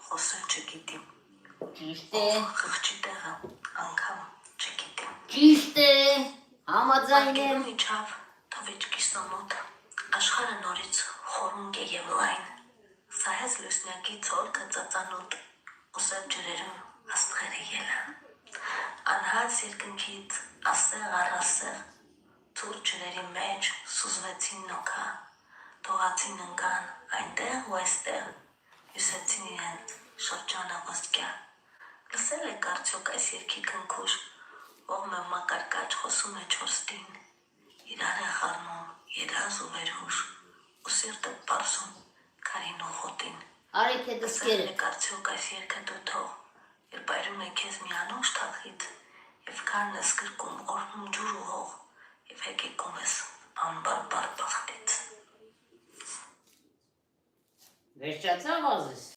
խոսել չգիտիմ, Ճիշտ է, խղճի տեղը անգամ չգիտիմ, ճիշտ է, համաձայն եմ, արկերում իջավ թվիճ կիսամոտ, աշխարը նորից խորունկ է և լայն, սահեց լուսնյակի ծորքը ծածանոտ, ուսել ջրերում աստղերը ելան, անհաց երկնքից ասեղ առ ասեղ, թուր ջրերի մեջ սուզվեցին նոքա, թողացին ընկան այնտեղ ու այստեղ, հյուսեցին իրենց շրջանը ոսկյա, լսել եք արդյոք այս երգի քնքուշ, ողմ է մակարկաչ խոսում է չորստին, իրար է խառնում երազ ու վերհուշ, ու սիրտը պարզում քարին ու խոտին, արեք է լսել դսկերը, եք արդյոք այս երգը դու թող, երբ այրում է քեզ մի անուշ թախից, և քարն ես գրկում օրհնում ջուր ու հող, և հեկեկում ես անբարբար բախտից։ վերջացավ ազես,